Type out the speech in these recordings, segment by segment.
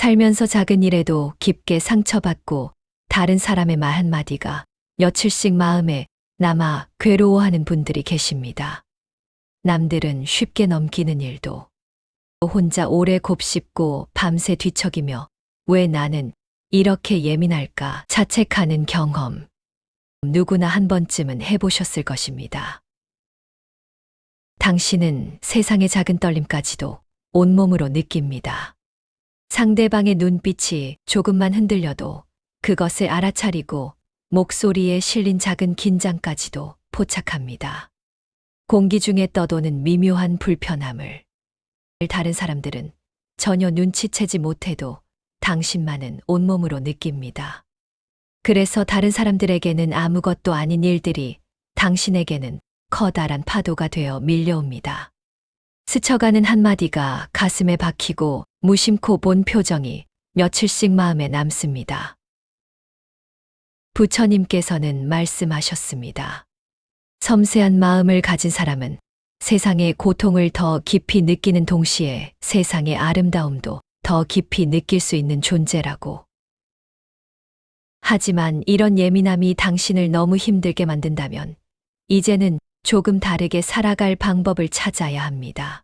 살면서 작은 일에도 깊게 상처받고 다른 사람의 말 한마디가 며칠씩 마음에 남아 괴로워하는 분들이 계십니다. 남들은 쉽게 넘기는 일도 혼자 오래 곱씹고 밤새 뒤척이며 왜 나는 이렇게 예민할까 자책하는 경험. 누구나 한 번쯤은 해보셨을 것입니다. 당신은 세상의 작은 떨림까지도 온몸으로 느낍니다. 상대방의 눈빛이 조금만 흔들려도 그것을 알아차리고 목소리에 실린 작은 긴장까지도 포착합니다. 공기 중에 떠도는 미묘한 불편함을 다른 사람들은 전혀 눈치채지 못해도 당신만은 온몸으로 느낍니다. 그래서 다른 사람들에게는 아무것도 아닌 일들이 당신에게는 커다란 파도가 되어 밀려옵니다. 스쳐가는 한마디가 가슴에 박히고 무심코 본 표정이 며칠씩 마음에 남습니다. 부처님께서는 말씀하셨습니다. 섬세한 마음을 가진 사람은 세상의 고통을 더 깊이 느끼는 동시에 세상의 아름다움도 더 깊이 느낄 수 있는 존재라고. 하지만 이런 예민함이 당신을 너무 힘들게 만든다면 이제는 조금 다르게 살아갈 방법을 찾아야 합니다.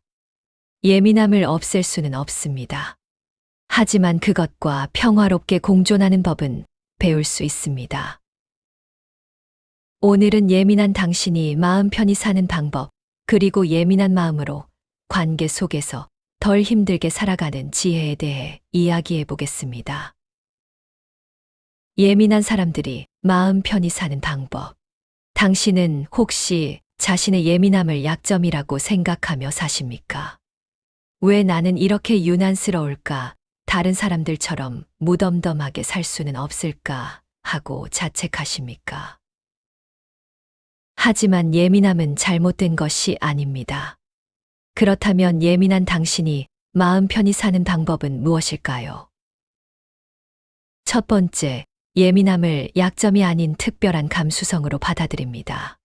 예민함을 없앨 수는 없습니다. 하지만 그것과 평화롭게 공존하는 법은 배울 수 있습니다. 오늘은 예민한 당신이 마음 편히 사는 방법, 그리고 예민한 마음으로 관계 속에서 덜 힘들게 살아가는 지혜에 대해 이야기해 보겠습니다. 예민한 사람들이 마음 편히 사는 방법. 당신은 혹시 자신의 예민함을 약점이라고 생각하며 사십니까? 왜 나는 이렇게 유난스러울까? 다른 사람들처럼 무덤덤하게 살 수는 없을까? 하고 자책하십니까? 하지만 예민함은 잘못된 것이 아닙니다. 그렇다면 예민한 당신이 마음 편히 사는 방법은 무엇일까요? 첫 번째, 예민함을 약점이 아닌 특별한 감수성으로 받아들입니다.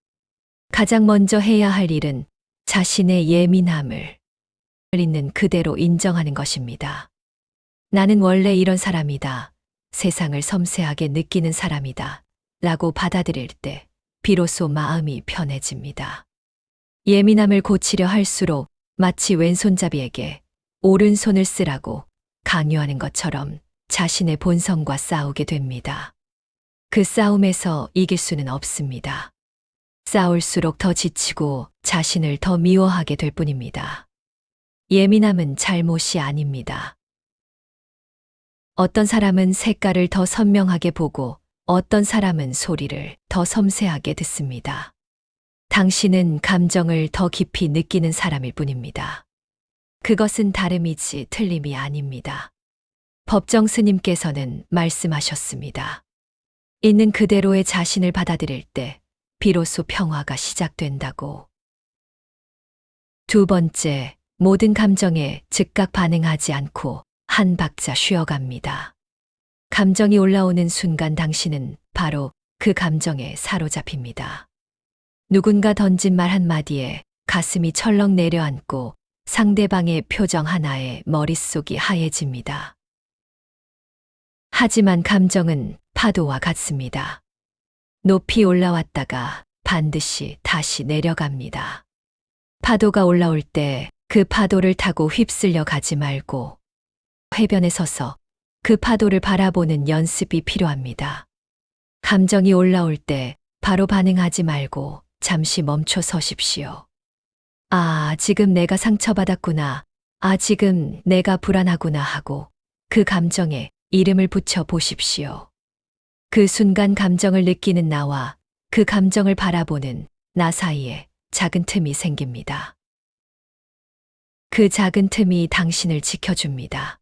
가장 먼저 해야 할 일은 자신의 예민함을 있는 그대로 인정하는 것입니다. 나는 원래 이런 사람이다. 세상을 섬세하게 느끼는 사람이다. 라고 받아들일 때 비로소 마음이 편해집니다. 예민함을 고치려 할수록 마치 왼손잡이에게 오른손을 쓰라고 강요하는 것처럼 자신의 본성과 싸우게 됩니다. 그 싸움에서 이길 수는 없습니다. 싸울수록 더 지치고 자신을 더 미워하게 될 뿐입니다. 예민함은 잘못이 아닙니다. 어떤 사람은 색깔을 더 선명하게 보고 어떤 사람은 소리를 더 섬세하게 듣습니다. 당신은 감정을 더 깊이 느끼는 사람일 뿐입니다. 그것은 다름이지 틀림이 아닙니다. 법정 스님께서는 말씀하셨습니다. 있는 그대로의 자신을 받아들일 때 비로소 평화가 시작된다고. 두 번째, 모든 감정에 즉각 반응하지 않고 한 박자 쉬어갑니다. 감정이 올라오는 순간 당신은 바로 그 감정에 사로잡힙니다. 누군가 던진 말 한마디에 가슴이 철렁 내려앉고 상대방의 표정 하나에 머릿속이 하얘집니다. 하지만 감정은 파도와 같습니다. 높이 올라왔다가 반드시 다시 내려갑니다. 파도가 올라올 때 그 파도를 타고 휩쓸려 가지 말고 해변에 서서 그 파도를 바라보는 연습이 필요합니다. 감정이 올라올 때 바로 반응하지 말고 잠시 멈춰 서십시오. 아, 지금 내가 상처받았구나. 아, 지금 내가 불안하구나 하고 그 감정에 이름을 붙여 보십시오. 그 순간 감정을 느끼는 나와 그 감정을 바라보는 나 사이에 작은 틈이 생깁니다. 그 작은 틈이 당신을 지켜줍니다.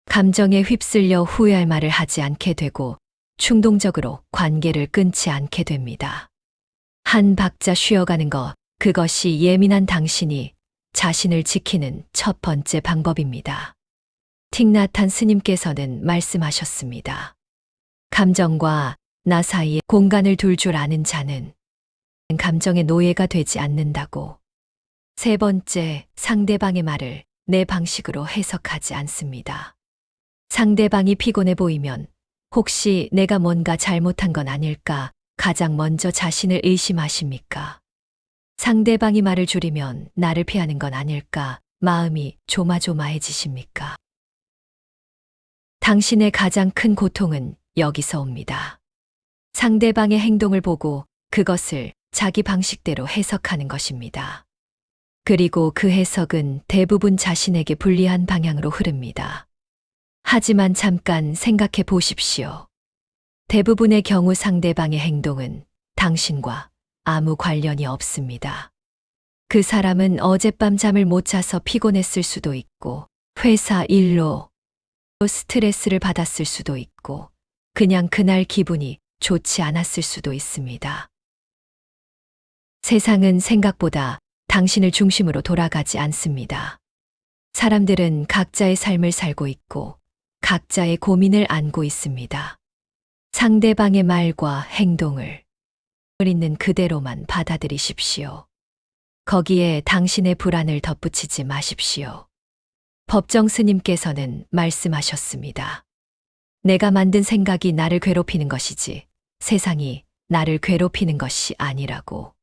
감정에 휩쓸려 후회할 말을 하지 않게 되고 충동적으로 관계를 끊지 않게 됩니다. 한 박자 쉬어가는 것, 그것이 예민한 당신이 자신을 지키는 첫 번째 방법입니다. 틱나탄 스님께서는 말씀하셨습니다. 감정과 나 사이에 공간을 둘 줄 아는 자는 감정의 노예가 되지 않는다고. 세 번째, 상대방의 말을 내 방식으로 해석하지 않습니다. 상대방이 피곤해 보이면 혹시 내가 뭔가 잘못한 건 아닐까 가장 먼저 자신을 의심하십니까? 상대방이 말을 줄이면 나를 피하는 건 아닐까 마음이 조마조마해지십니까? 당신의 가장 큰 고통은 여기서 옵니다. 상대방의 행동을 보고 그것을 자기 방식대로 해석하는 것입니다. 그리고 그 해석은 대부분 자신에게 불리한 방향으로 흐릅니다. 하지만 잠깐 생각해 보십시오. 대부분의 경우 상대방의 행동은 당신과 아무 관련이 없습니다. 그 사람은 어젯밤 잠을 못 자서 피곤했을 수도 있고, 회사 일로 스트레스를 받았을 수도 있고, 그냥 그날 기분이 좋지 않았을 수도 있습니다. 세상은 생각보다 당신을 중심으로 돌아가지 않습니다. 사람들은 각자의 삶을 살고 있고, 각자의 고민을 안고 있습니다. 상대방의 말과 행동을 있는 그대로만 받아들이십시오. 거기에 당신의 불안을 덧붙이지 마십시오. 법정 스님께서는 말씀하셨습니다. 내가 만든 생각이 나를 괴롭히는 것이지 세상이 나를 괴롭히는 것이 아니라고.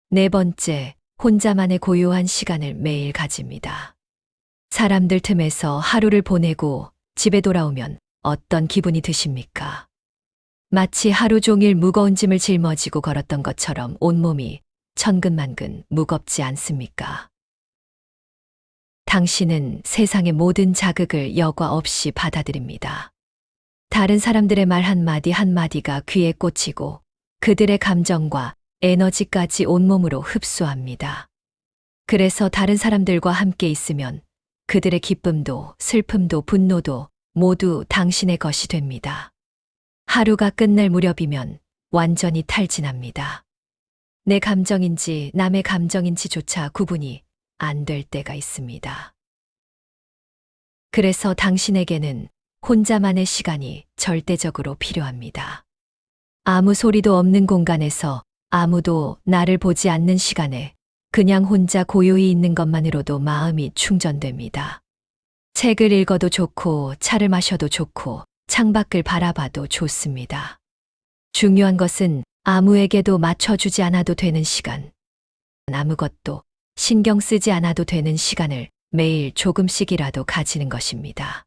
네 번째, 혼자만의 고요한 시간을 매일 가집니다. 사람들 틈에서 하루를 보내고 집에 돌아오면 어떤 기분이 드십니까? 마치 하루 종일 무거운 짐을 짊어지고 걸었던 것처럼 온몸이 천근만근 무겁지 않습니까? 당신은 세상의 모든 자극을 여과 없이 받아들입니다. 다른 사람들의 말 한마디 한마디가 귀에 꽂히고 그들의 감정과 에너지까지 온몸으로 흡수합니다. 그래서 다른 사람들과 함께 있으면 그들의 기쁨도 슬픔도 분노도 모두 당신의 것이 됩니다. 하루가 끝날 무렵이면 완전히 탈진합니다. 내 감정인지 남의 감정인지조차 구분이 안 될 때가 있습니다. 그래서 당신에게는 혼자만의 시간이 절대적으로 필요합니다. 아무 소리도 없는 공간에서 아무도 나를 보지 않는 시간에 그냥 혼자 고요히 있는 것만으로도 마음이 충전됩니다. 책을 읽어도 좋고 차를 마셔도 좋고 창밖을 바라봐도 좋습니다. 중요한 것은 아무에게도 맞춰주지 않아도 되는 시간, 아무것도 신경 쓰지 않아도 되는 시간을 매일 조금씩이라도 가지는 것입니다.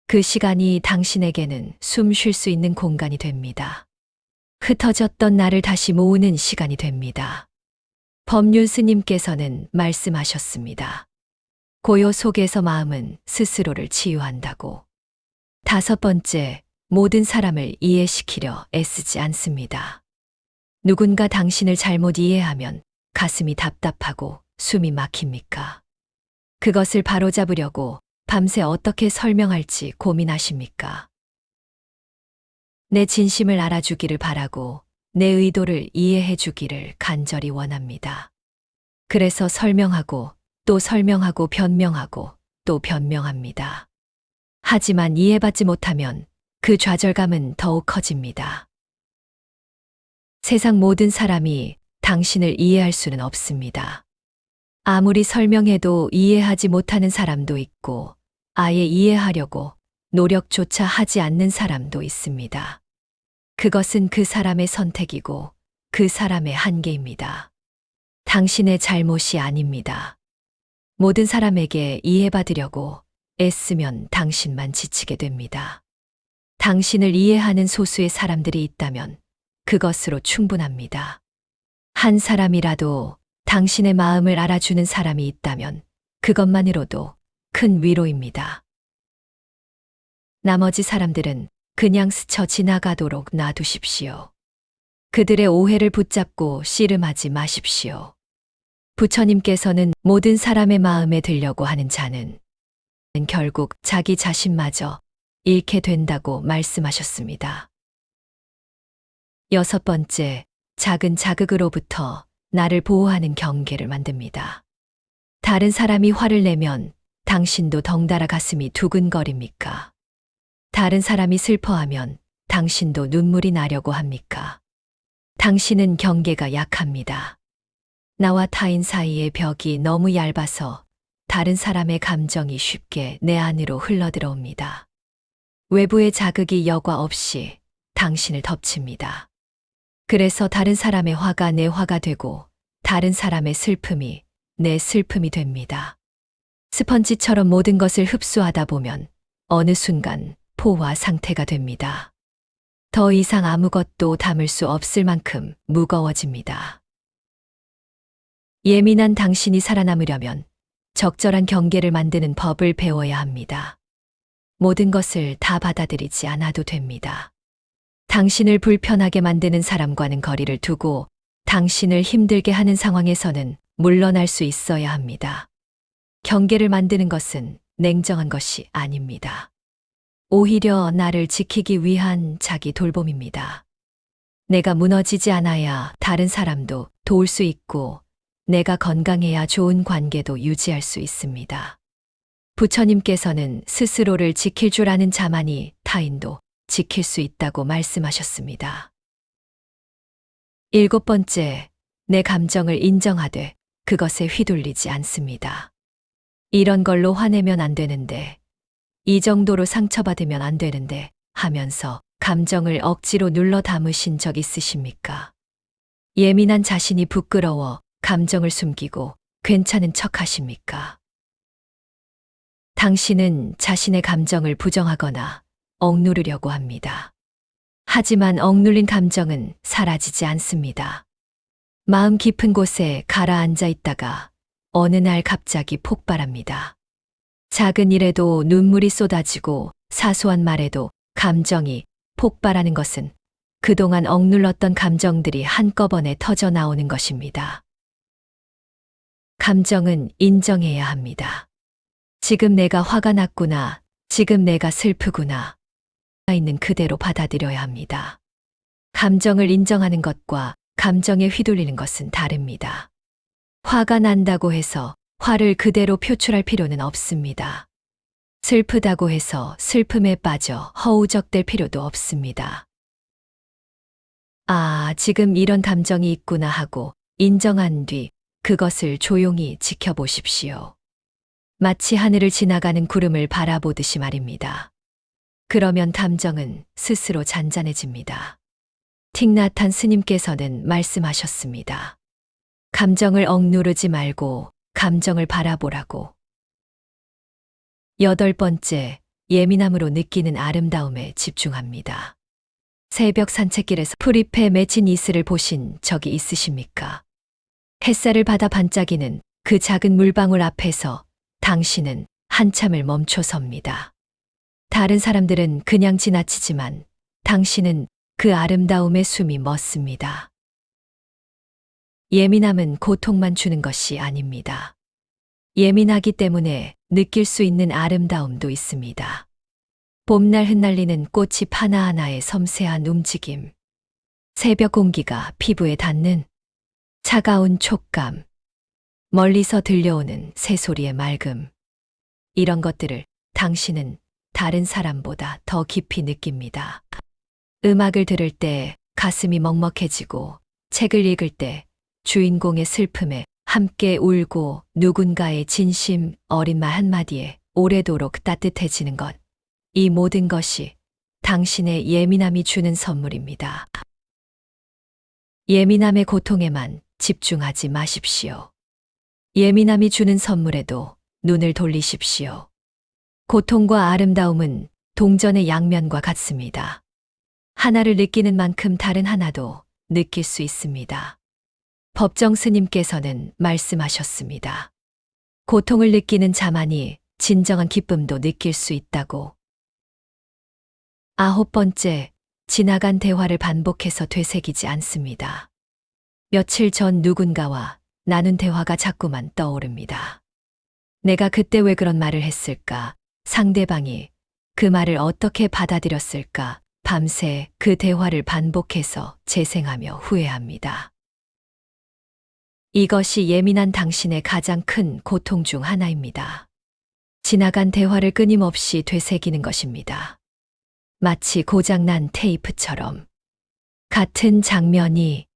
그 시간이 당신에게는 숨 쉴 수 있는 공간이 됩니다. 흩어졌던 나를 다시 모으는 시간이 됩니다. 법륜 스님께서는 말씀하셨습니다. 고요 속에서 마음은 스스로를 치유한다고. 다섯 번째, 모든 사람을 이해시키려 애쓰지 않습니다. 누군가 당신을 잘못 이해하면 가슴이 답답하고 숨이 막힙니까? 그것을 바로잡으려고 밤새 어떻게 설명할지 고민하십니까? 내 진심을 알아주기를 바라고 내 의도를 이해해 주기를 간절히 원합니다. 그래서 설명하고 또 설명하고 변명하고 또 변명합니다. 하지만 이해받지 못하면 그 좌절감은 더욱 커집니다. 세상 모든 사람이 당신을 이해할 수는 없습니다. 아무리 설명해도 이해하지 못하는 사람도 있고 아예 이해하려고 노력조차 하지 않는 사람도 있습니다. 그것은 그 사람의 선택이고 그 사람의 한계입니다. 당신의 잘못이 아닙니다. 모든 사람에게 이해받으려고 애쓰면 당신만 지치게 됩니다. 당신을 이해하는 소수의 사람들이 있다면 그것으로 충분합니다. 한 사람이라도 당신의 마음을 알아주는 사람이 있다면 그것만으로도 큰 위로입니다. 나머지 사람들은 그냥 스쳐 지나가도록 놔두십시오. 그들의 오해를 붙잡고 씨름하지 마십시오. 부처님께서는 모든 사람의 마음에 들려고 하는 자는 결국 자기 자신마저 잃게 된다고 말씀하셨습니다. 여섯 번째, 작은 자극으로부터 나를 보호하는 경계를 만듭니다. 다른 사람이 화를 내면 당신도 덩달아 가슴이 두근거립니까? 다른 사람이 슬퍼하면 당신도 눈물이 나려고 합니까? 당신은 경계가 약합니다. 나와 타인 사이의 벽이 너무 얇아서 다른 사람의 감정이 쉽게 내 안으로 흘러들어옵니다. 외부의 자극이 여과 없이 당신을 덮칩니다. 그래서 다른 사람의 화가 내 화가 되고 다른 사람의 슬픔이 내 슬픔이 됩니다. 스펀지처럼 모든 것을 흡수하다 보면 어느 순간 포화 상태가 됩니다. 더 이상 아무것도 담을 수 없을 만큼 무거워집니다. 예민한 당신이 살아남으려면 적절한 경계를 만드는 법을 배워야 합니다. 모든 것을 다 받아들이지 않아도 됩니다. 당신을 불편하게 만드는 사람과는 거리를 두고 당신을 힘들게 하는 상황에서는 물러날 수 있어야 합니다. 경계를 만드는 것은 냉정한 것이 아닙니다. 오히려 나를 지키기 위한 자기 돌봄입니다. 내가 무너지지 않아야 다른 사람도 도울 수 있고 내가 건강해야 좋은 관계도 유지할 수 있습니다. 부처님께서는 스스로를 지킬 줄 아는 자만이 타인도 지킬 수 있다고 말씀하셨습니다. 7번째, 내 감정을 인정하되 그것에 휘둘리지 않습니다. 이런 걸로 화내면 안 되는데, 이 정도로 상처받으면 안 되는데 하면서 감정을 억지로 눌러 담으신 적 있으십니까? 예민한 자신이 부끄러워 감정을 숨기고 괜찮은 척 하십니까? 당신은 자신의 감정을 부정하거나 억누르려고 합니다. 하지만 억눌린 감정은 사라지지 않습니다. 마음 깊은 곳에 가라앉아 있다가 어느 날 갑자기 폭발합니다. 작은 일에도 눈물이 쏟아지고 사소한 말에도 감정이 폭발하는 것은 그동안 억눌렀던 감정들이 한꺼번에 터져 나오는 것입니다. 감정은 인정해야 합니다. 지금 내가 화가 났구나. 지금 내가 슬프구나. 있는 그대로 받아들여야 합니다. 감정을 인정하는 것과 감정에 휘둘리는 것은 다릅니다. 화가 난다고 해서 화를 그대로 표출할 필요는 없습니다. 슬프다고 해서 슬픔에 빠져 허우적댈 필요도 없습니다. 아, 지금 이런 감정이 있구나 하고 인정한 뒤 그것을 조용히 지켜보십시오. 마치 하늘을 지나가는 구름을 바라보듯이 말입니다. 그러면 감정은 스스로 잔잔해집니다. 틱나탄 스님께서는 말씀하셨습니다. 감정을 억누르지 말고 감정을 바라보라고. 8번째, 예민함으로 느끼는 아름다움에 집중합니다. 새벽 산책길에서 풀잎에 맺힌 이슬을 보신 적이 있으십니까? 햇살을 받아 반짝이는 그 작은 물방울 앞에서 당신은 한참을 멈춰 섭니다. 다른 사람들은 그냥 지나치지만 당신은 그 아름다움의 숨이 멎습니다. 예민함은 고통만 주는 것이 아닙니다. 예민하기 때문에 느낄 수 있는 아름다움도 있습니다. 봄날 흩날리는 꽃잎 하나하나의 섬세한 움직임, 새벽 공기가 피부에 닿는 차가운 촉감, 멀리서 들려오는 새소리의 맑음, 이런 것들을 당신은 다른 사람보다 더 깊이 느낍니다. 음악을 들을 때 가슴이 먹먹해지고 책을 읽을 때 주인공의 슬픔에 함께 울고 누군가의 진심 어린 말 한마디에 오래도록 따뜻해지는 것, 이 모든 것이 당신의 예민함이 주는 선물입니다. 예민함의 고통에만 집중하지 마십시오. 예민함이 주는 선물에도 눈을 돌리십시오. 고통과 아름다움은 동전의 양면과 같습니다. 하나를 느끼는 만큼 다른 하나도 느낄 수 있습니다. 법정 스님께서는 말씀하셨습니다. 고통을 느끼는 자만이 진정한 기쁨도 느낄 수 있다고. 9번째, 지나간 대화를 반복해서 되새기지 않습니다. 며칠 전 누군가와 나눈 대화가 자꾸만 떠오릅니다. 내가 그때 왜 그런 말을 했을까? 상대방이 그 말을 어떻게 받아들였을까? 밤새 그 대화를 반복해서 재생하며 후회합니다. 이것이 예민한 당신의 가장 큰 고통 중 하나입니다. 지나간 대화를 끊임없이 되새기는 것입니다. 마치 고장난 테이프처럼 같은 장면이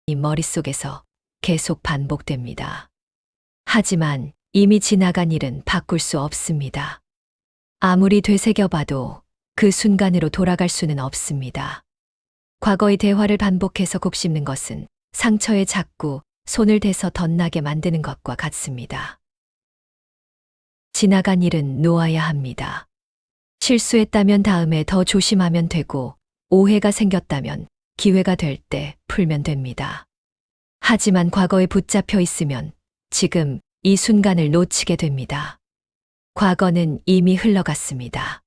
이 머릿속에서 계속 반복됩니다. 하지만 이미 지나간 일은 바꿀 수 없습니다. 아무리 되새겨봐도 그 순간으로 돌아갈 수는 없습니다. 과거의 대화를 반복해서 곱씹는 것은 상처에 자꾸 손을 대서 덧나게 만드는 것과 같습니다. 지나간 일은 놓아야 합니다. 실수했다면 다음에 더 조심하면 되고, 오해가 생겼다면 기회가 될 때 풀면 됩니다. 하지만 과거에 붙잡혀 있으면 지금 이 순간을 놓치게 됩니다. 과거는 이미 흘러갔습니다.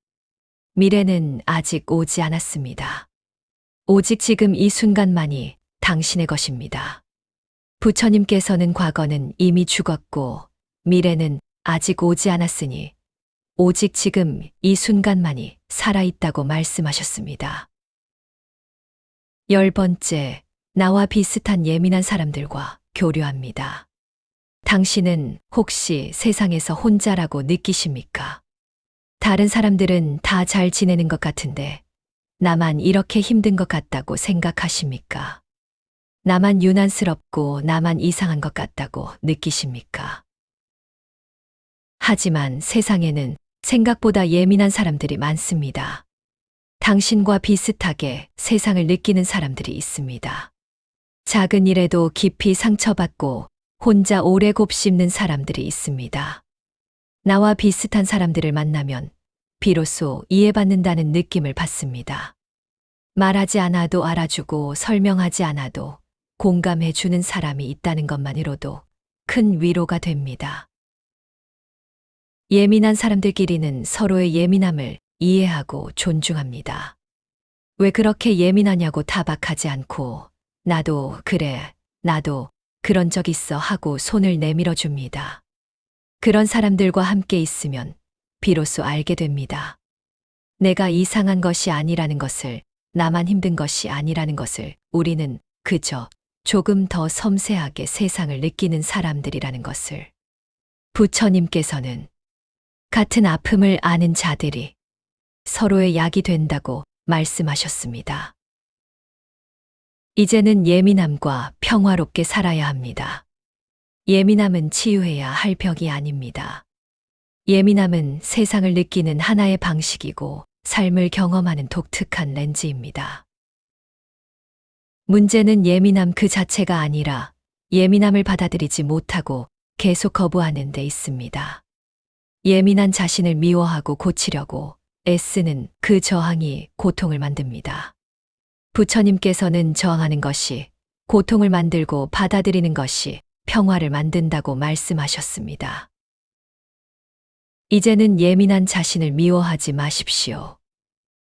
미래는 아직 오지 않았습니다. 오직 지금 이 순간만이 당신의 것입니다. 부처님께서는 과거는 이미 죽었고 미래는 아직 오지 않았으니 오직 지금 이 순간만이 살아있다고 말씀하셨습니다. 10번째, 나와 비슷한 예민한 사람들과 교류합니다. 당신은 혹시 세상에서 혼자라고 느끼십니까? 다른 사람들은 다 잘 지내는 것 같은데 나만 이렇게 힘든 것 같다고 생각하십니까? 나만 유난스럽고 나만 이상한 것 같다고 느끼십니까? 하지만 세상에는 생각보다 예민한 사람들이 많습니다. 당신과 비슷하게 세상을 느끼는 사람들이 있습니다. 작은 일에도 깊이 상처받고 혼자 오래 곱씹는 사람들이 있습니다. 나와 비슷한 사람들을 만나면 비로소 이해받는다는 느낌을 받습니다. 말하지 않아도 알아주고 설명하지 않아도 공감해 주는 사람이 있다는 것만으로도 큰 위로가 됩니다. 예민한 사람들끼리는 서로의 예민함을 이해하고 존중합니다. 왜 그렇게 예민하냐고 타박하지 않고 나도 그래, 나도 그런 적 있어 하고 손을 내밀어 줍니다. 그런 사람들과 함께 있으면 비로소 알게 됩니다. 내가 이상한 것이 아니라는 것을, 나만 힘든 것이 아니라는 것을, 우리는 그저 조금 더 섬세하게 세상을 느끼는 사람들이라는 것을. 부처님께서는 같은 아픔을 아는 자들이 서로의 약이 된다고 말씀하셨습니다. 이제는 예민함과 평화롭게 살아야 합니다. 예민함은 치유해야 할 벽이 아닙니다. 예민함은 세상을 느끼는 하나의 방식이고 삶을 경험하는 독특한 렌즈입니다. 문제는 예민함 그 자체가 아니라 예민함을 받아들이지 못하고 계속 거부하는 데 있습니다. 예민한 자신을 미워하고 고치려고 애쓰는 그 저항이 고통을 만듭니다. 부처님께서는 저항하는 것이 고통을 만들고 받아들이는 것이 평화를 만든다고 말씀하셨습니다. 이제는 예민한 자신을 미워하지 마십시오.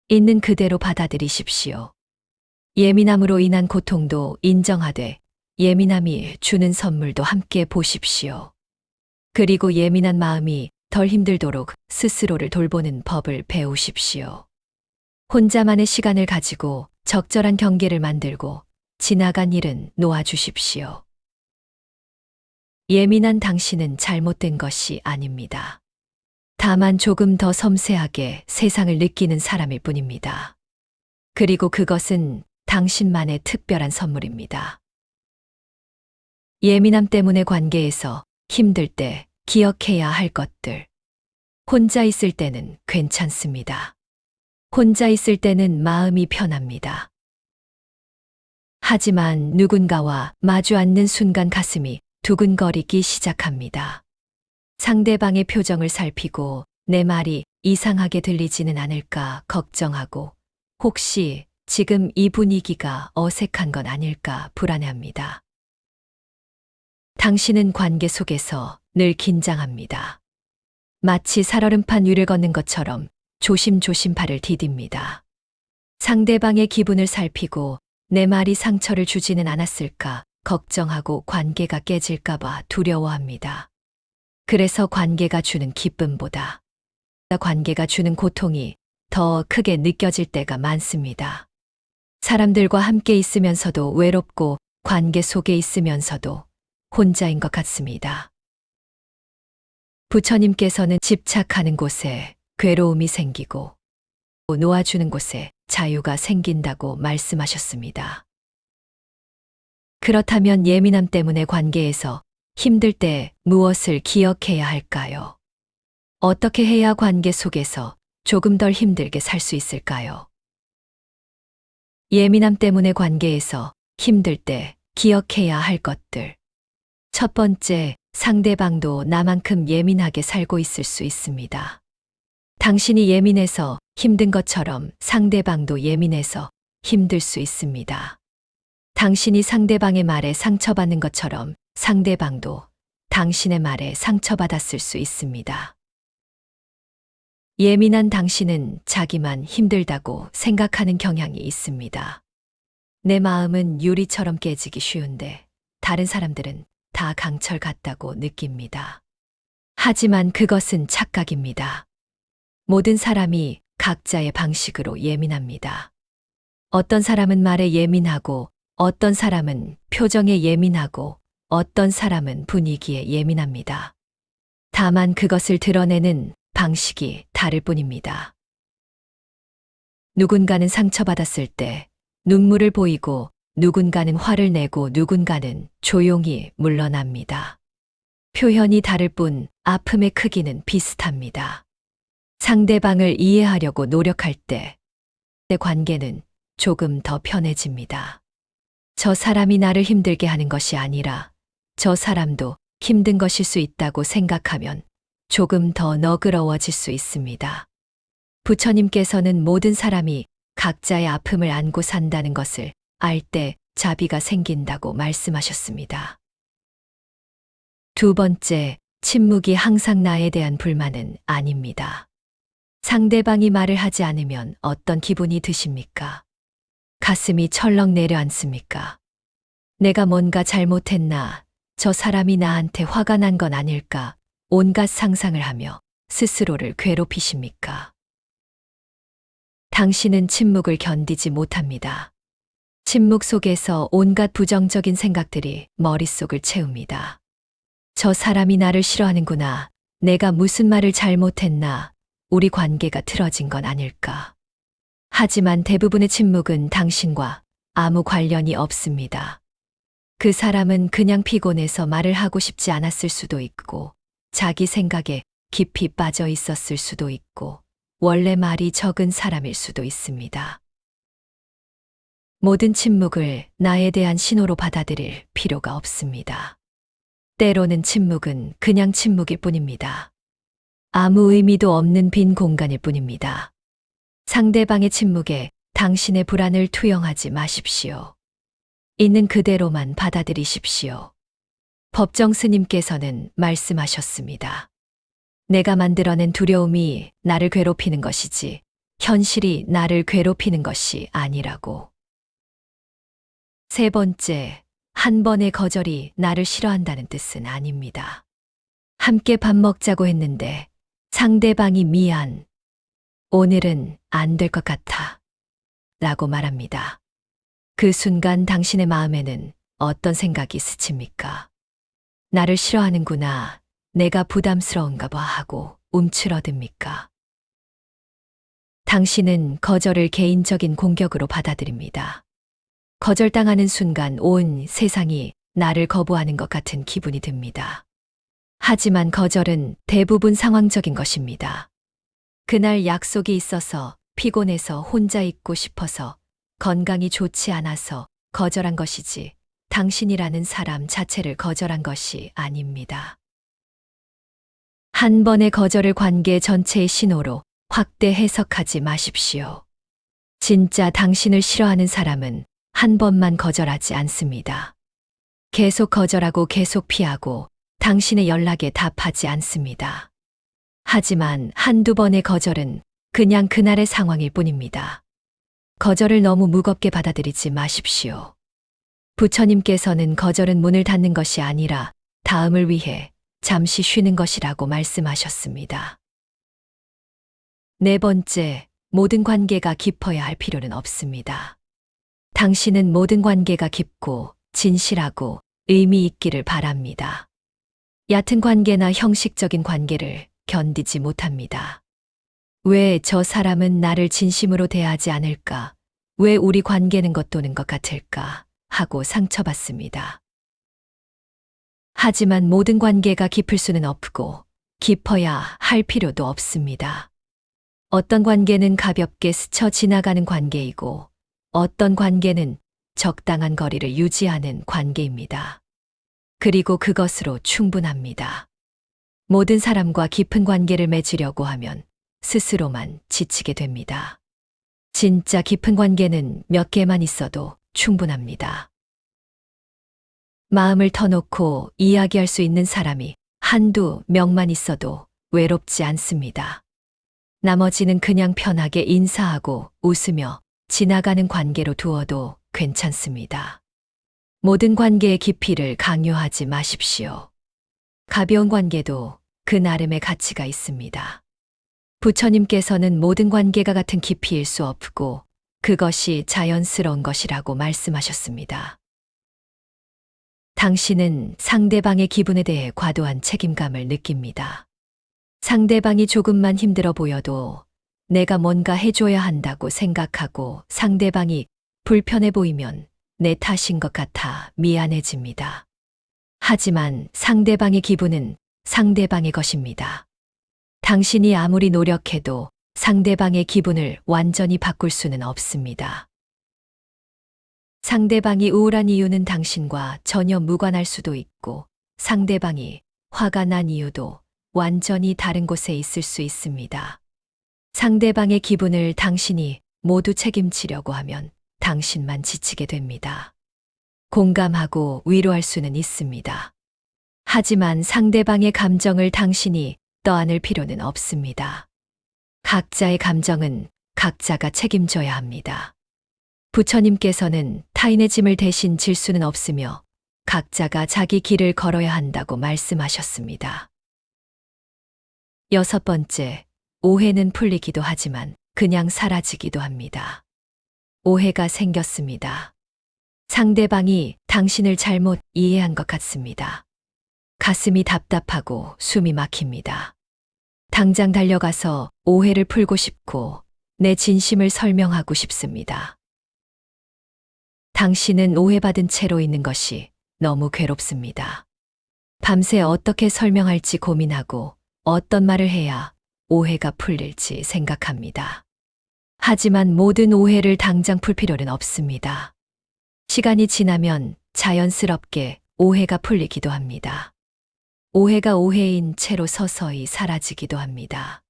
있는 그대로 받아들이십시오. 예민함으로 인한 고통도 인정하되 예민함이 주는 선물도 함께 보십시오. 그리고 예민한 마음이 덜 힘들도록 스스로를 돌보는 법을 배우십시오. 혼자만의 시간을 가지고 적절한 경계를 만들고 지나간 일은 놓아주십시오. 예민한 당신은 잘못된 것이 아닙니다. 다만 조금 더 섬세하게 세상을 느끼는 사람일 뿐입니다. 그리고 그것은 당신만의 특별한 선물입니다. 예민함 때문에 관계에서 힘들 때 기억해야 할 것들. 혼자 있을 때는 괜찮습니다. 혼자 있을 때는 마음이 편합니다. 하지만 누군가와 마주 앉는 순간 가슴이 두근거리기 시작합니다. 상대방의 표정을 살피고 내 말이 이상하게 들리지는 않을까 걱정하고 혹시 지금 이 분위기가 어색한 건 아닐까 불안해합니다. 당신은 관계 속에서 늘 긴장합니다. 마치 살얼음판 위를 걷는 것처럼 조심조심 발을 디딥니다. 상대방의 기분을 살피고 내 말이 상처를 주지는 않았을까 걱정하고 관계가 깨질까봐 두려워합니다. 그래서 관계가 주는 기쁨보다 관계가 주는 고통이 더 크게 느껴질 때가 많습니다. 사람들과 함께 있으면서도 외롭고 관계 속에 있으면서도 혼자인 것 같습니다. 부처님께서는 집착하는 곳에 괴로움이 생기고 놓아주는 곳에 자유가 생긴다고 말씀하셨습니다. 그렇다면 예민함 때문에 관계에서 힘들 때 무엇을 기억해야 할까요? 어떻게 해야 관계 속에서 조금 덜 힘들게 살 수 있을까요? 예민함 때문에 관계에서 힘들 때 기억해야 할 것들. 첫 번째, 상대방도 나만큼 예민하게 살고 있을 수 있습니다. 당신이 예민해서 힘든 것처럼 상대방도 예민해서 힘들 수 있습니다. 당신이 상대방의 말에 상처받는 것처럼 상대방도 당신의 말에 상처받았을 수 있습니다. 예민한 당신은 자기만 힘들다고 생각하는 경향이 있습니다. 내 마음은 유리처럼 깨지기 쉬운데 다른 사람들은 다 강철 같다고 느낍니다. 하지만 그것은 착각입니다. 모든 사람이 각자의 방식으로 예민합니다. 어떤 사람은 말에 예민하고, 어떤 사람은 표정에 예민하고, 어떤 사람은 분위기에 예민합니다. 다만 그것을 드러내는 방식이 다를 뿐입니다. 누군가는 상처받았을 때 눈물을 보이고, 누군가는 화를 내고, 누군가는 조용히 물러납니다. 표현이 다를 뿐 아픔의 크기는 비슷합니다. 상대방을 이해하려고 노력할 때 내 관계는 조금 더 편해집니다. 저 사람이 나를 힘들게 하는 것이 아니라 저 사람도 힘든 것일 수 있다고 생각하면 조금 더 너그러워질 수 있습니다. 부처님께서는 모든 사람이 각자의 아픔을 안고 산다는 것을 알 때 자비가 생긴다고 말씀하셨습니다. 두 번째, 침묵이 항상 나에 대한 불만은 아닙니다. 상대방이 말을 하지 않으면 어떤 기분이 드십니까? 가슴이 철렁 내려앉습니까? 내가 뭔가 잘못했나? 저 사람이 나한테 화가 난 건 아닐까? 온갖 상상을 하며 스스로를 괴롭히십니까? 당신은 침묵을 견디지 못합니다. 침묵 속에서 온갖 부정적인 생각들이 머릿속을 채웁니다. 저 사람이 나를 싫어하는구나. 내가 무슨 말을 잘못했나? 우리 관계가 틀어진 건 아닐까? 하지만 대부분의 침묵은 당신과 아무 관련이 없습니다. 그 사람은 그냥 피곤해서 말을 하고 싶지 않았을 수도 있고, 자기 생각에 깊이 빠져 있었을 수도 있고, 원래 말이 적은 사람일 수도 있습니다. 모든 침묵을 나에 대한 신호로 받아들일 필요가 없습니다. 때로는 침묵은 그냥 침묵일 뿐입니다. 아무 의미도 없는 빈 공간일 뿐입니다. 상대방의 침묵에 당신의 불안을 투영하지 마십시오. 있는 그대로만 받아들이십시오. 법정 스님께서는 말씀하셨습니다. 내가 만들어낸 두려움이 나를 괴롭히는 것이지 현실이 나를 괴롭히는 것이 아니라고. 세 번째, 한 번의 거절이 나를 싫어한다는 뜻은 아닙니다. 함께 밥 먹자고 했는데 상대방이 미안, 오늘은 안 될 것 같아 라고 말합니다. 그 순간 당신의 마음에는 어떤 생각이 스칩니까? 나를 싫어하는구나, 내가 부담스러운가 봐 하고 움츠러듭니까? 당신은 거절을 개인적인 공격으로 받아들입니다. 거절당하는 순간 온 세상이 나를 거부하는 것 같은 기분이 듭니다. 하지만 거절은 대부분 상황적인 것입니다. 그날 약속이 있어서 피곤해서 혼자 있고 싶어서 건강이 좋지 않아서 거절한 것이지 당신이라는 사람 자체를 거절한 것이 아닙니다. 한 번의 거절을 관계 전체의 신호로 확대 해석하지 마십시오. 진짜 당신을 싫어하는 사람은 한 번만 거절하지 않습니다. 계속 거절하고 계속 피하고 당신의 연락에 답하지 않습니다. 하지만 한두 번의 거절은 그냥 그날의 상황일 뿐입니다. 거절을 너무 무겁게 받아들이지 마십시오. 부처님께서는 거절은 문을 닫는 것이 아니라 다음을 위해 잠시 쉬는 것이라고 말씀하셨습니다. 네 번째, 모든 관계가 깊어야 할 필요는 없습니다. 당신은 모든 관계가 깊고 진실하고 의미 있기를 바랍니다. 얕은 관계나 형식적인 관계를 견디지 못합니다. 왜 저 사람은 나를 진심으로 대하지 않을까? 왜 우리 관계는 겉도는 것 같을까? 하고 상처받습니다. 하지만 모든 관계가 깊을 수는 없고 깊어야 할 필요도 없습니다. 어떤 관계는 가볍게 스쳐 지나가는 관계이고 어떤 관계는 적당한 거리를 유지하는 관계입니다. 그리고 그것으로 충분합니다. 모든 사람과 깊은 관계를 맺으려고 하면 스스로만 지치게 됩니다. 진짜 깊은 관계는 몇 개만 있어도 충분합니다. 마음을 터놓고 이야기할 수 있는 사람이 한두 명만 있어도 외롭지 않습니다. 나머지는 그냥 편하게 인사하고 웃으며 지나가는 관계로 두어도 괜찮습니다. 모든 관계의 깊이를 강요하지 마십시오. 가벼운 관계도 그 나름의 가치가 있습니다. 부처님께서는 모든 관계가 같은 깊이일 수 없고 그것이 자연스러운 것이라고 말씀하셨습니다. 당신은 상대방의 기분에 대해 과도한 책임감을 느낍니다. 상대방이 조금만 힘들어 보여도 내가 뭔가 해줘야 한다고 생각하고 상대방이 불편해 보이면 내 탓인 것 같아 미안해집니다. 하지만 상대방의 기분은 상대방의 것입니다. 당신이 아무리 노력해도 상대방의 기분을 완전히 바꿀 수는 없습니다. 상대방이 우울한 이유는 당신과 전혀 무관할 수도 있고 상대방이 화가 난 이유도 완전히 다른 곳에 있을 수 있습니다. 상대방의 기분을 당신이 모두 책임지려고 하면 당신만 지치게 됩니다. 공감하고 위로할 수는 있습니다. 하지만 상대방의 감정을 당신이 떠안을 필요는 없습니다. 각자의 감정은 각자가 책임져야 합니다. 부처님께서는 타인의 짐을 대신 질 수는 없으며 각자가 자기 길을 걸어야 한다고 말씀하셨습니다. 6번째, 오해는 풀리기도 하지만 그냥 사라지기도 합니다. 오해가 생겼습니다. 상대방이 당신을 잘못 이해한 것 같습니다. 가슴이 답답하고 숨이 막힙니다. 당장 달려가서 오해를 풀고 싶고 내 진심을 설명하고 싶습니다. 당신은 오해받은 채로 있는 것이 너무 괴롭습니다. 밤새 어떻게 설명할지 고민하고 어떤 말을 해야 오해가 풀릴지 생각합니다. 하지만 모든 오해를 당장 풀 필요는 없습니다. 시간이 지나면 자연스럽게 오해가 풀리기도 합니다. 오해가 오해인 채로 서서히 사라지기도 합니다.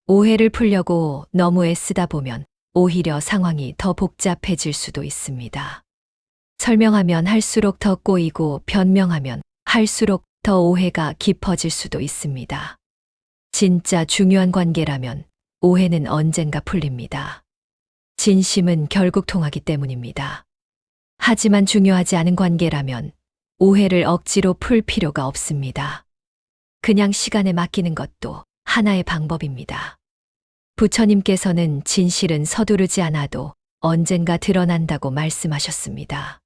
오해를 풀려고 너무 애쓰다 보면 오히려 상황이 더 복잡해질 수도 있습니다. 설명하면 할수록 더 꼬이고 변명하면 할수록 더 오해가 깊어질 수도 있습니다. 진짜 중요한 관계라면 오해는 언젠가 풀립니다. 진심은 결국 통하기 때문입니다. 하지만 중요하지 않은 관계라면 오해를 억지로 풀 필요가 없습니다. 그냥 시간에 맡기는 것도 하나의 방법입니다. 부처님께서는 진실은 서두르지 않아도 언젠가 드러난다고 말씀하셨습니다.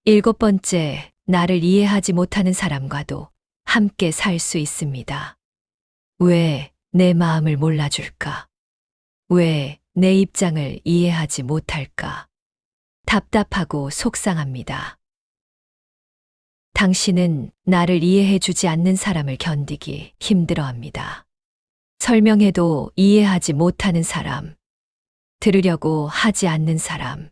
7번째, 나를 이해하지 못하는 사람과도 함께 살 수 있습니다. 왜 내 마음을 몰라줄까? 왜 내 입장을 이해하지 못할까? 답답하고 속상합니다. 당신은 나를 이해해주지 않는 사람을 견디기 힘들어합니다. 설명해도 이해하지 못하는 사람, 들으려고 하지 않는 사람,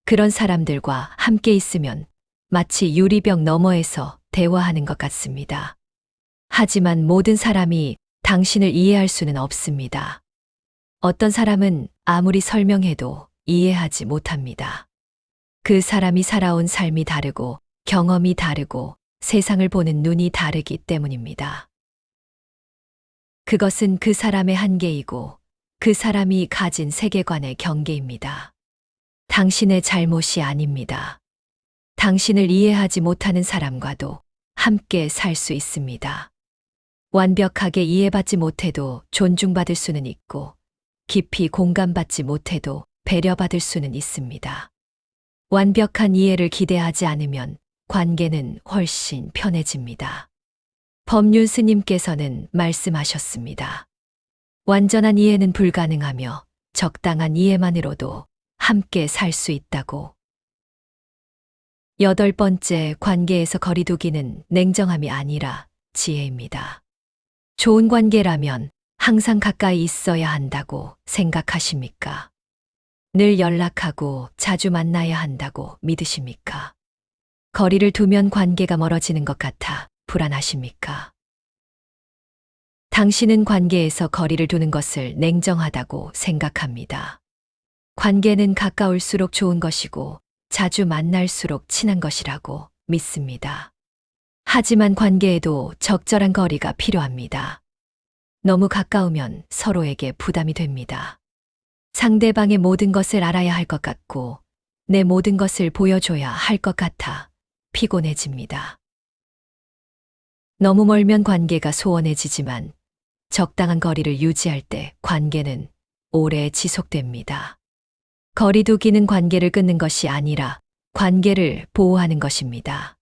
그런 사람들과 함께 있으면 마치 유리병 너머에서 대화하는 것 같습니다. 하지만 모든 사람이 당신을 이해할 수는 없습니다. 어떤 사람은 아무리 설명해도 이해하지 못합니다. 그 사람이 살아온 삶이 다르고 경험이 다르고 세상을 보는 눈이 다르기 때문입니다. 그것은 그 사람의 한계이고 그 사람이 가진 세계관의 경계입니다. 당신의 잘못이 아닙니다. 당신을 이해하지 못하는 사람과도 함께 살 수 있습니다. 완벽하게 이해받지 못해도 존중받을 수는 있고 깊이 공감받지 못해도 배려받을 수는 있습니다. 완벽한 이해를 기대하지 않으면 관계는 훨씬 편해집니다. 법륜 스님께서는 말씀하셨습니다. 완전한 이해는 불가능하며 적당한 이해만으로도 함께 살 수 있다고. 8번째, 관계에서 거리두기는 냉정함이 아니라 지혜입니다. 좋은 관계라면 항상 가까이 있어야 한다고 생각하십니까? 늘 연락하고 자주 만나야 한다고 믿으십니까? 거리를 두면 관계가 멀어지는 것 같아 불안하십니까? 당신은 관계에서 거리를 두는 것을 냉정하다고 생각합니다. 관계는 가까울수록 좋은 것이고 자주 만날수록 친한 것이라고 믿습니다. 하지만 관계에도 적절한 거리가 필요합니다. 너무 가까우면 서로에게 부담이 됩니다. 상대방의 모든 것을 알아야 할 것 같고 내 모든 것을 보여줘야 할 것 같아 피곤해집니다. 너무 멀면 관계가 소원해지지만 적당한 거리를 유지할 때 관계는 오래 지속됩니다. 거리두기는 관계를 끊는 것이 아니라 관계를 보호하는 것입니다.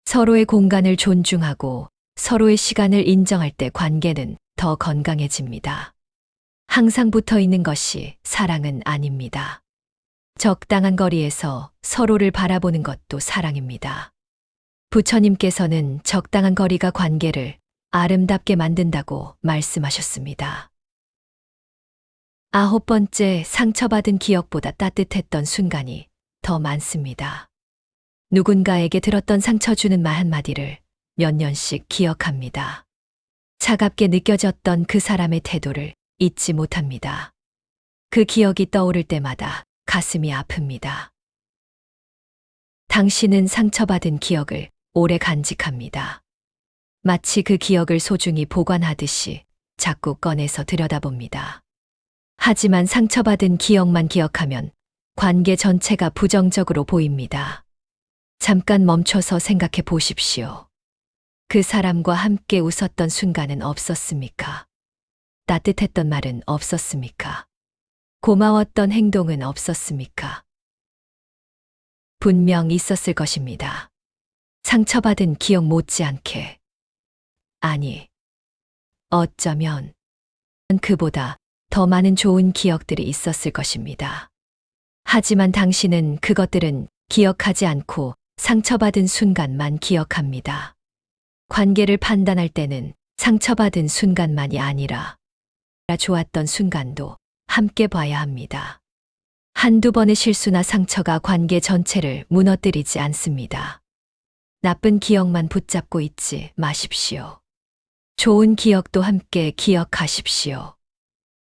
서로의 공간을 존중하고 서로의 시간을 인정할 때 관계는 더 건강해집니다. 항상 붙어 있는 것이 사랑은 아닙니다. 적당한 거리에서 서로를 바라보는 것도 사랑입니다. 부처님께서는 적당한 거리가 관계를 아름답게 만든다고 말씀하셨습니다. 9번째, 상처받은 기억보다 따뜻했던 순간이 더 많습니다. 누군가에게 들었던 상처 주는 말 한마디를 몇 년씩 기억합니다. 차갑게 느껴졌던 그 사람의 태도를 잊지 못합니다. 그 기억이 떠오를 때마다 가슴이 아픕니다. 당신은 상처받은 기억을 오래 간직합니다. 마치 그 기억을 소중히 보관하듯이 자꾸 꺼내서 들여다봅니다. 하지만 상처받은 기억만 기억하면 관계 전체가 부정적으로 보입니다. 잠깐 멈춰서 생각해 보십시오. 그 사람과 함께 웃었던 순간은 없었습니까? 따뜻했던 말은 없었습니까? 고마웠던 행동은 없었습니까? 분명 있었을 것입니다. 상처받은 기억 못지않게. 아니, 어쩌면 그보다 더 많은 좋은 기억들이 있었을 것입니다. 하지만 당신은 그것들은 기억하지 않고 상처받은 순간만 기억합니다. 관계를 판단할 때는 상처받은 순간만이 아니라 좋았던 순간도 함께 봐야 합니다. 한두 번의 실수나 상처가 관계 전체를 무너뜨리지 않습니다. 나쁜 기억만 붙잡고 있지 마십시오. 좋은 기억도 함께 기억하십시오.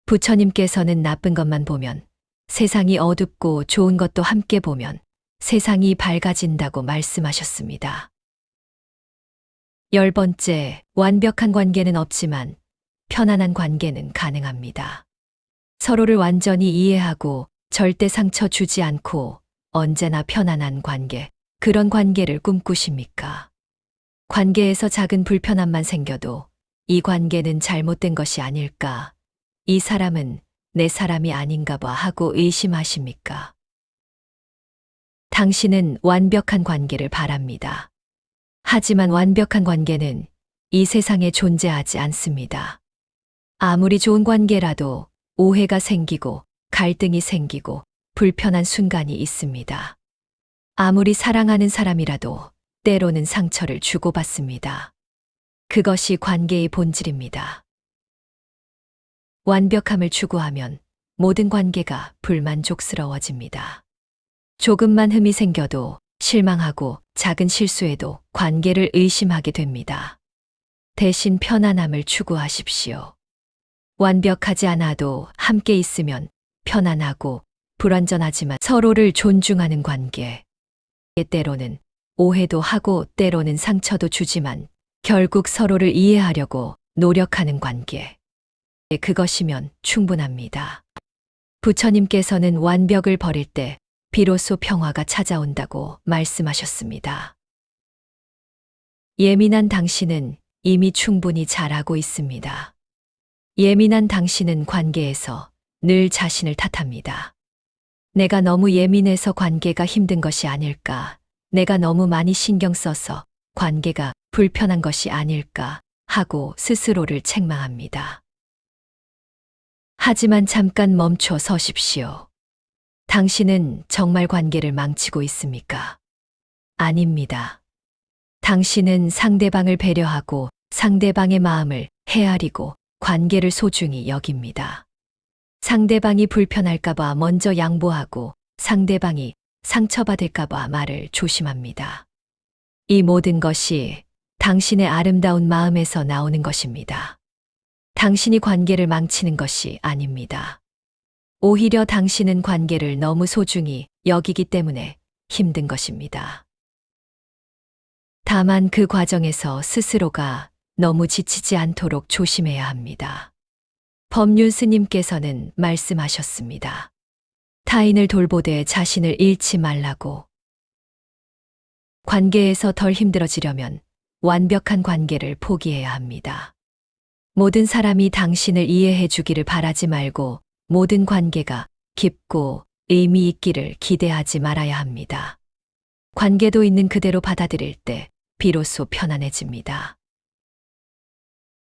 부처님께서는 나쁜 것만 보면 세상이 어둡고 좋은 것도 함께 보면 세상이 밝아진다고 말씀하셨습니다. 10번째, 완벽한 관계는 없지만 편안한 관계는 가능합니다. 서로를 완전히 이해하고 절대 상처 주지 않고 언제나 편안한 관계, 그런 관계를 꿈꾸십니까? 관계에서 작은 불편함만 생겨도 이 관계는 잘못된 것이 아닐까? 이 사람은 내 사람이 아닌가 봐 하고 의심하십니까? 당신은 완벽한 관계를 바랍니다. 하지만 완벽한 관계는 이 세상에 존재하지 않습니다. 아무리 좋은 관계라도 오해가 생기고 갈등이 생기고 불편한 순간이 있습니다. 아무리 사랑하는 사람이라도 때로는 상처를 주고받습니다. 그것이 관계의 본질입니다. 완벽함을 추구하면 모든 관계가 불만족스러워집니다. 조금만 흠이 생겨도 실망하고 작은 실수에도 관계를 의심하게 됩니다. 대신 편안함을 추구하십시오. 완벽하지 않아도 함께 있으면 편안하고 불완전하지만 서로를 존중하는 관계. 때로는 오해도 하고 때로는 상처도 주지만 결국 서로를 이해하려고 노력하는 관계. 그것이면 충분합니다. 부처님께서는 완벽을 버릴 때 비로소 평화가 찾아온다고 말씀하셨습니다. 예민한 당신은 이미 충분히 잘하고 있습니다. 예민한 당신은 관계에서 늘 자신을 탓합니다. 내가 너무 예민해서 관계가 힘든 것이 아닐까? 내가 너무 많이 신경 써서 관계가 불편한 것이 아닐까? 하고 스스로를 책망합니다. 하지만 잠깐 멈춰 서십시오. 당신은 정말 관계를 망치고 있습니까? 아닙니다. 당신은 상대방을 배려하고 상대방의 마음을 헤아리고 관계를 소중히 여깁니다. 상대방이 불편할까봐 먼저 양보하고 상대방이 상처받을까봐 말을 조심합니다. 이 모든 것이 당신의 아름다운 마음에서 나오는 것입니다. 당신이 관계를 망치는 것이 아닙니다. 오히려 당신은 관계를 너무 소중히 여기기 때문에 힘든 것입니다. 다만 그 과정에서 스스로가 너무 지치지 않도록 조심해야 합니다. 법륜 스님께서는 말씀하셨습니다. 타인을 돌보되 자신을 잃지 말라고. 관계에서 덜 힘들어지려면 완벽한 관계를 포기해야 합니다. 모든 사람이 당신을 이해해 주기를 바라지 말고 모든 관계가 깊고 의미 있기를 기대하지 말아야 합니다. 관계도 있는 그대로 받아들일 때 비로소 편안해집니다.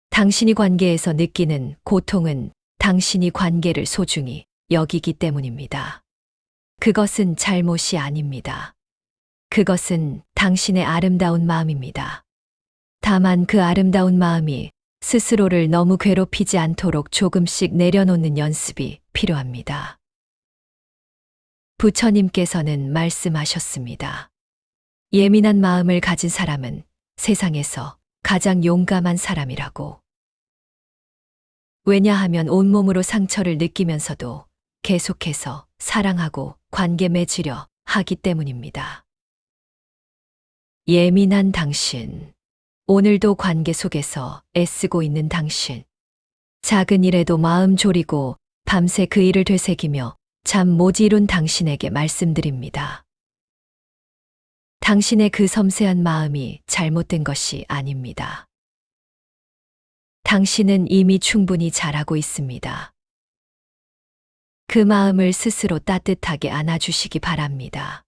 당신이 관계에서 느끼는 고통은 당신이 관계를 소중히 여기기 때문입니다. 그것은 잘못이 아닙니다. 그것은 당신의 아름다운 마음입니다. 다만 그 아름다운 마음이 스스로를 너무 괴롭히지 않도록 조금씩 내려놓는 연습이 필요합니다. 부처님께서는 말씀하셨습니다. 예민한 마음을 가진 사람은 세상에서 가장 용감한 사람이라고. 왜냐하면 온몸으로 상처를 느끼면서도 계속해서 사랑하고 관계 맺으려 하기 때문입니다. 예민한 당신. 오늘도 관계 속에서 애쓰고 있는 당신. 작은 일에도 마음 졸이고 밤새 그 일을 되새기며 잠 못 이룬 당신에게 말씀드립니다. 당신의 그 섬세한 마음이 잘못된 것이 아닙니다. 당신은 이미 충분히 잘하고 있습니다. 그 마음을 스스로 따뜻하게 안아주시기 바랍니다.